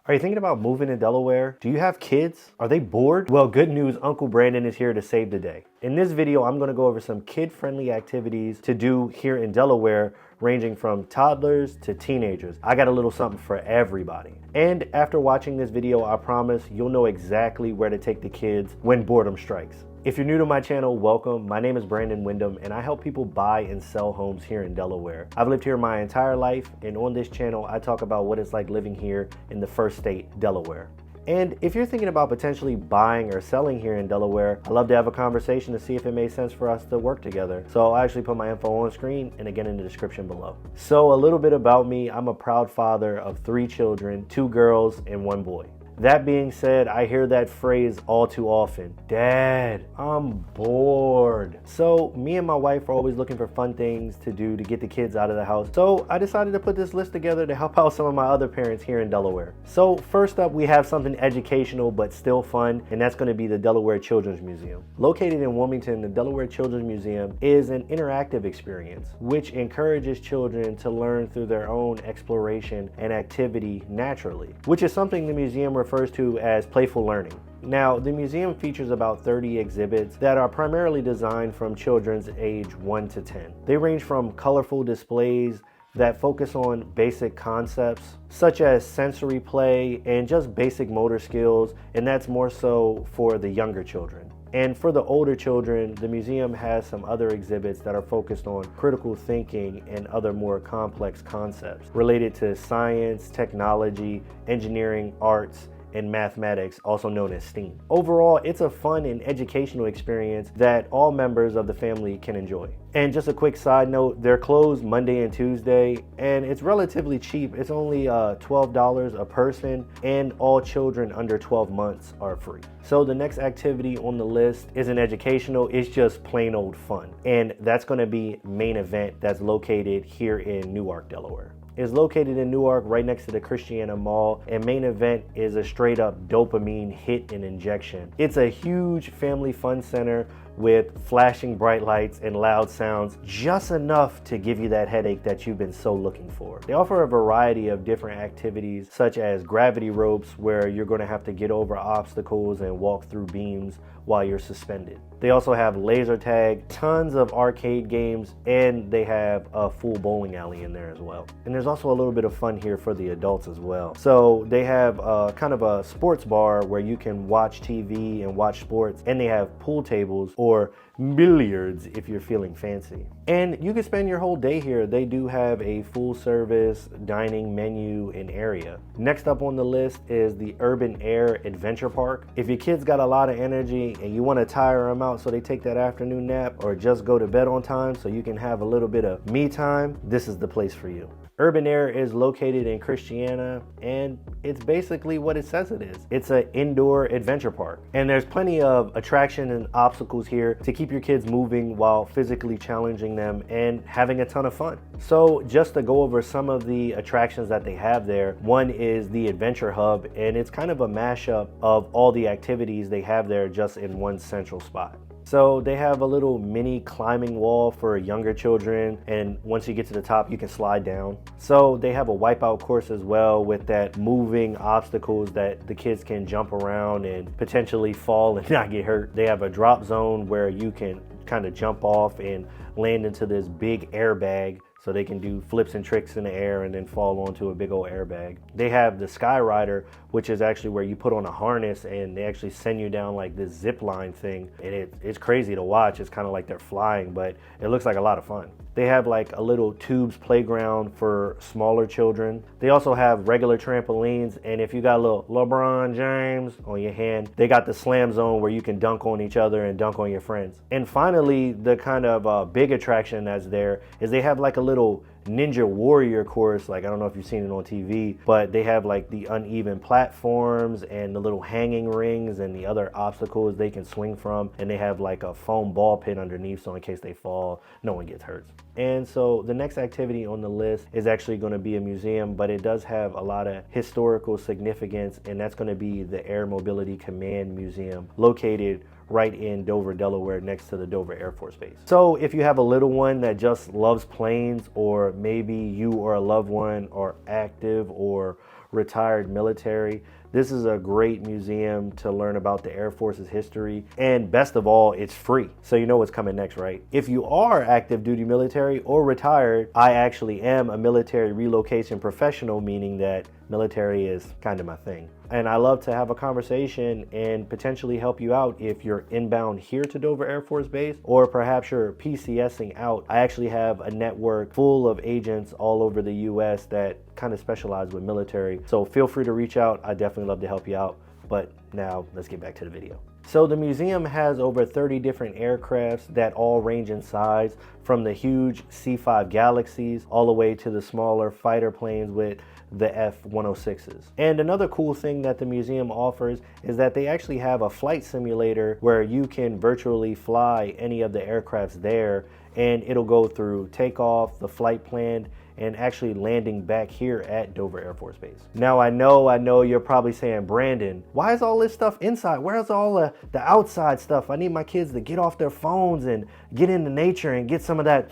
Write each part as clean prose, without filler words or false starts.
Are you thinking about moving to Delaware? Do you have kids? Are they bored? Well, good news, Uncle Brandon is here to save the day. In this video, I'm gonna go over some kid-friendly activities to do here in Delaware, ranging from toddlers to teenagers. I got a little something for everybody. And after watching this video, I promise you'll know exactly where to take the kids when boredom strikes. If you're new to my channel, welcome. My name is Brandon Windom, and I help people buy and sell homes here in Delaware. I've lived here my entire life, and on this channel, I talk about what it's like living here in the first state, Delaware. And if you're thinking about potentially buying or selling here in Delaware, I'd love to have a conversation to see if it makes sense for us to work together. So I'll actually put my info on screen and again in the description below. So a little bit about me, I'm a proud father of 3 children, 2 girls and 1 boy. That being said, I hear that phrase all too often. Dad, I'm bored. So me and my wife are always looking for fun things to do to get the kids out of the house. So I decided to put this list together to help out some of my other parents here in Delaware. So first up, we have something educational but still fun, and that's going to be the Delaware Children's Museum. Located in Wilmington, the Delaware Children's Museum is an interactive experience which encourages children to learn through their own exploration and activity naturally, which is something the museum refers to as playful learning. Now, the museum features about 30 exhibits that are primarily designed from children's age 1 to 10. They range from colorful displays that focus on basic concepts such as sensory play and just basic motor skills, and that's more so for the younger children. And for the older children, the museum has some other exhibits that are focused on critical thinking and other more complex concepts related to science, technology, engineering, arts, and mathematics, also known as STEAM. Overall, it's a fun and educational experience that all members of the family can enjoy. And just a quick side note, they're closed Monday and Tuesday, and it's relatively cheap. It's only $12 a person, and all children under 12 months are free. So the next activity on the list isn't educational, it's just plain old fun. And that's gonna be Main Event, that's located here in Newark, Delaware. Is located in Newark right next to the Christiana Mall, and Main Event is a straight up dopamine hit and injection. It's a huge family fun center with flashing bright lights and loud sounds, just enough to give you that headache that you've been so looking for. They offer a variety of different activities such as gravity ropes, where you're going to have to get over obstacles and walk through beams while you're suspended. They also have laser tag, tons of arcade games, and they have a full bowling alley in there as well. And there's also a little bit of fun here for the adults as well. So they have kind of a sports bar where you can watch TV and watch sports, and they have pool tables or billiards if you're feeling fancy. And you can spend your whole day here. They do have a full service dining menu and area. Next up on the list is the Urban Air Adventure Park. If your kids got a lot of energy and you want to tire them out so they take that afternoon nap, or just go to bed on time so you can have a little bit of me time, this is the place for you. Urban Air is located in Christiana, and it's basically what it says it is. It's an indoor adventure park, and there's plenty of attraction and obstacles here to keep your kids moving while physically challenging them and having a ton of fun. So just to go over some of the attractions that they have there, one is the Adventure Hub, and it's kind of a mashup of all the activities they have there just in one central spot. So they have a little mini climbing wall for younger children, and once you get to the top, you can slide down. So they have a wipeout course as well with that moving obstacles that the kids can jump around and potentially fall and not get hurt. They have a drop zone where you can kind of jump off and land into this big airbag, so they can do flips and tricks in the air and then fall onto a big old airbag. They have the Sky Rider, which is actually where you put on a harness and they actually send you down like this zip line thing, and it's crazy to watch. It's kind of like they're flying, but it looks like a lot of fun. They have like a little tubes playground for smaller children. They also have regular trampolines, and if you got a little LeBron James on your hand, they got the slam zone where you can dunk on each other and dunk on your friends. And finally, the kind of big attraction that's there is they have like a little Ninja Warrior course. Like, I don't know if you've seen it on TV, but they have like the uneven platforms and the little hanging rings and the other obstacles they can swing from, and they have like a foam ball pit underneath, so in case they fall, no one gets hurt. And so the next activity on the list is actually going to be a museum, but it does have a lot of historical significance, and that's going to be the Air Mobility Command Museum, located right in Dover, Delaware, next to the Dover Air Force Base. So if you have a little one that just loves planes, or maybe you or a loved one are active or retired military. This is a great museum to learn about the Air Force's history, and best of all, it's free. So you know what's coming next, right? If you are active duty military or retired, I actually am a military relocation professional, meaning that military is kind of my thing. And I love to have a conversation and potentially help you out if you're inbound here to Dover Air Force Base, or perhaps you're PCSing out. I actually have a network full of agents all over the US that kind of specialize with military. So feel free to reach out. I definitely love to help you out. But now let's get back to the video. So the museum has over 30 different aircrafts that all range in size, from the huge C-5 Galaxies all the way to the smaller fighter planes with the F-106s. And another cool thing that the museum offers is that they actually have a flight simulator where you can virtually fly any of the aircrafts there, and it'll go through takeoff, the flight plan, and actually landing back here at Dover Air Force Base. Now I know you're probably saying, Brandon, why is all this stuff inside? Where's all the outside stuff? I need my kids to get off their phones and get into nature and get some of that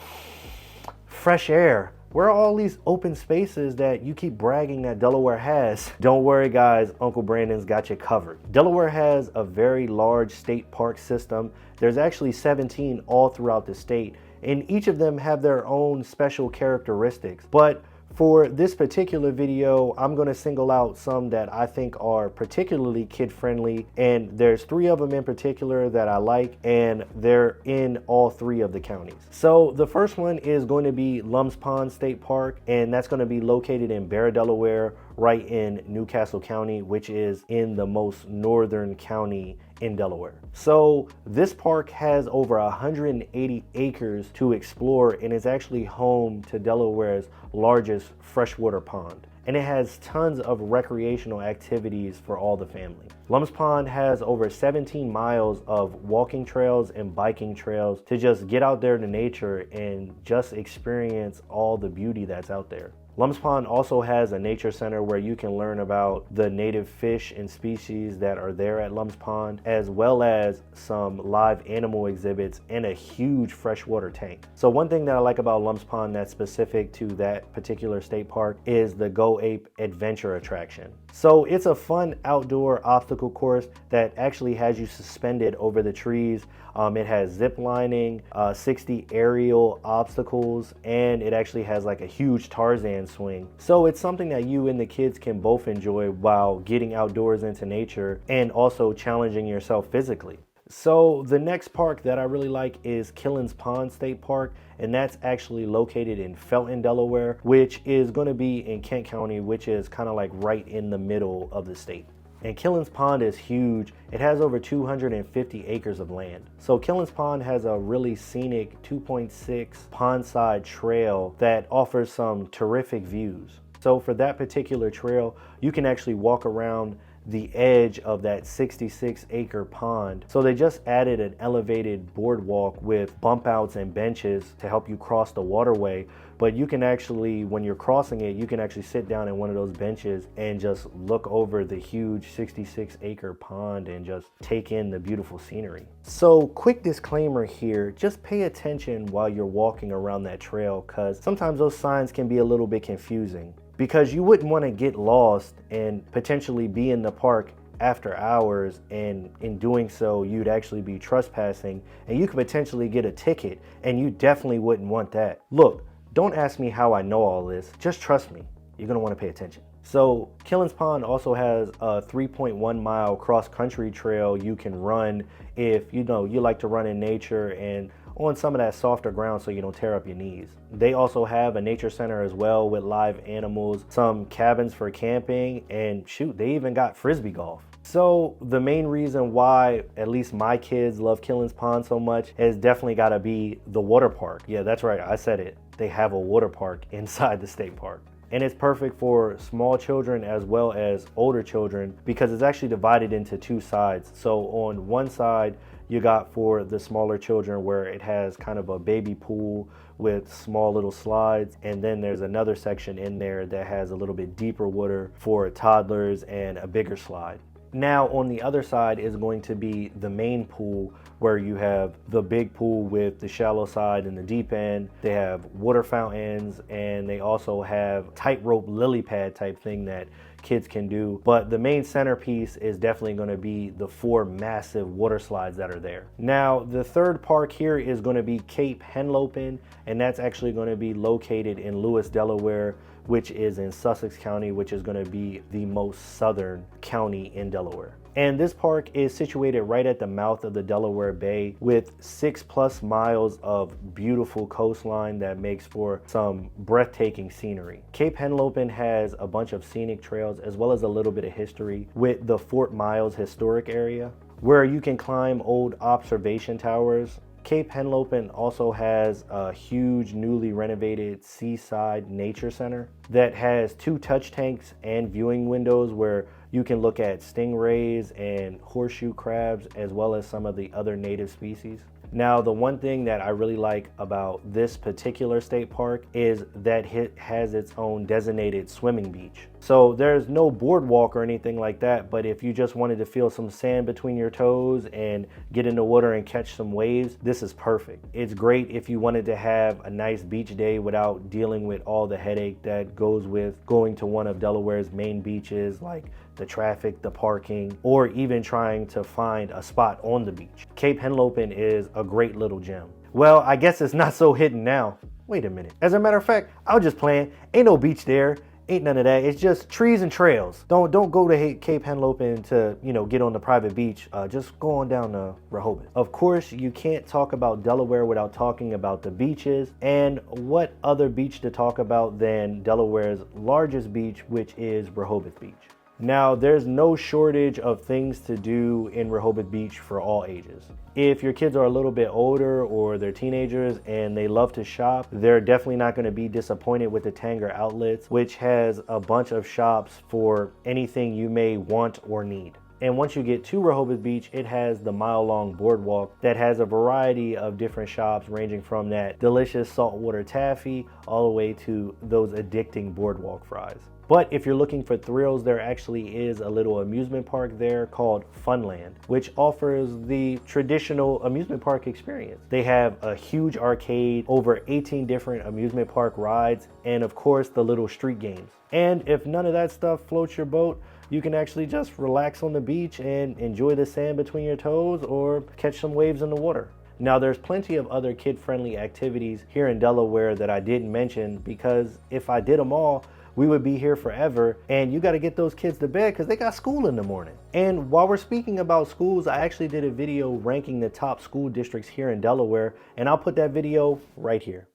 fresh air. Where are all these open spaces that you keep bragging that Delaware has? Don't worry guys, Uncle Brandon's got you covered. Delaware has a very large state park system. There's actually 17 all throughout the state, and each of them have their own special characteristics. But for this particular video, I'm going to single out some that I think are particularly kid-friendly, and there's 3 of them in particular that I like, and they're in all 3 of the counties. So the first one is going to be Lum's Pond State Park, and that's going to be located in Bear, Delaware, right in Newcastle County, which is in the most northern county in Delaware. So this park has over 180 acres to explore, and is actually home to Delaware's largest freshwater pond. And it has tons of recreational activities for all the family. Lum's Pond has over 17 miles of walking trails and biking trails to just get out there to nature and just experience all the beauty that's out there. Lum's Pond also has a nature center where you can learn about the native fish and species that are there at Lum's Pond, as well as some live animal exhibits and a huge freshwater tank. So one thing that I like about Lum's Pond that's specific to that particular state park is the Go Ape adventure attraction. So it's a fun outdoor obstacle course that actually has you suspended over the trees. It has zip lining, 60 aerial obstacles, and it actually has like a huge Tarzan swing. So it's something that you and the kids can both enjoy while getting outdoors into nature and also challenging yourself physically. So the next park that I really like is Killen's Pond State Park, and that's actually located in Felton, Delaware, which is going to be in Kent County, which is kind of like right in the middle of the state. And Killen's Pond is huge. It has over 250 acres of land. So Killen's Pond has a really scenic 2.6 pondside trail that offers some terrific views. So for that particular trail, you can actually walk around the edge of that 66 acre pond. So they just added an elevated boardwalk with bump outs and benches to help you cross the waterway. But you can actually, when you're crossing it, you can actually sit down in one of those benches and just look over the huge 66 acre pond and just take in the beautiful scenery. So quick disclaimer here, just pay attention while you're walking around that trail, because sometimes those signs can be a little bit confusing, because you wouldn't want to get lost and potentially be in the park after hours, and in doing so you'd actually be trespassing and you could potentially get a ticket, and you definitely wouldn't want that. Look, don't ask me how I know all this, just trust me, you're going to want to pay attention. So Killen's Pond also has a 3.1 mile cross-country trail you can run if you like to run in nature and on some of that softer ground so you don't tear up your knees. They also have a nature center as well with live animals, some cabins for camping, and shoot, they even got frisbee golf. So the main reason why at least my kids love Killen's Pond so much has definitely got to be the water park. Yeah, that's right, I said it. They have a water park inside the state park. And it's perfect for small children as well as older children because it's actually divided into 2 sides. So on one side, you got for the smaller children where it has kind of a baby pool with small little slides, and then there's another section in there that has a little bit deeper water for toddlers and a bigger slide. Now on the other side is going to be the main pool, where you have the big pool with the shallow side and the deep end. They have water fountains, and they also have tightrope lily pad type thing that kids can do. But the main centerpiece is definitely going to be the 4 massive water slides that are there. Now, the third park here is going to be Cape Henlopen, and that's actually going to be located in Lewis, Delaware, which is in Sussex County, which is going to be the most southern county in Delaware. And this park is situated right at the mouth of the Delaware Bay with 6+ miles of beautiful coastline that makes for some breathtaking scenery. Cape Henlopen has a bunch of scenic trails as well as a little bit of history with the Fort Miles historic area where you can climb old observation towers. Cape Henlopen also has a huge newly renovated seaside nature center that has 2 touch tanks and viewing windows where you can look at stingrays and horseshoe crabs as well as some of the other native species. Now, the one thing that I really like about this particular state park is that it has its own designated swimming beach. So there's no boardwalk or anything like that, but if you just wanted to feel some sand between your toes and get in the water and catch some waves, this is perfect. It's great if you wanted to have a nice beach day without dealing with all the headache that goes with going to one of Delaware's main beaches, like the traffic, the parking, or even trying to find a spot on the beach. Cape Henlopen is a great little gem. Well, I guess it's not so hidden now. Wait a minute. As a matter of fact, I was just playing. Ain't no beach there. Ain't none of that. It's just trees and trails. Don't go to Cape Henlopen to, get on the private beach. Just go on down to Rehoboth. Of course, you can't talk about Delaware without talking about the beaches. And what other beach to talk about than Delaware's largest beach, which is Rehoboth Beach. Now, there's no shortage of things to do in Rehoboth Beach for all ages. If your kids are a little bit older or they're teenagers and they love to shop, they're definitely not going to be disappointed with the Tanger Outlets, which has a bunch of shops for anything you may want or need. And once you get to Rehoboth Beach, it has the mile-long boardwalk that has a variety of different shops ranging from that delicious saltwater taffy all the way to those addicting boardwalk fries. But if you're looking for thrills, there actually is a little amusement park there called Funland, which offers the traditional amusement park experience. They have a huge arcade, over 18 different amusement park rides, and of course the little street games. And if none of that stuff floats your boat, you can actually just relax on the beach and enjoy the sand between your toes or catch some waves in the water. Now, there's plenty of other kid-friendly activities here in Delaware that I didn't mention because if I did them all, we would be here forever, and you got to get those kids to bed because they got school in the morning. And while we're speaking about schools, I actually did a video ranking the top school districts here in Delaware, and I'll put that video right here.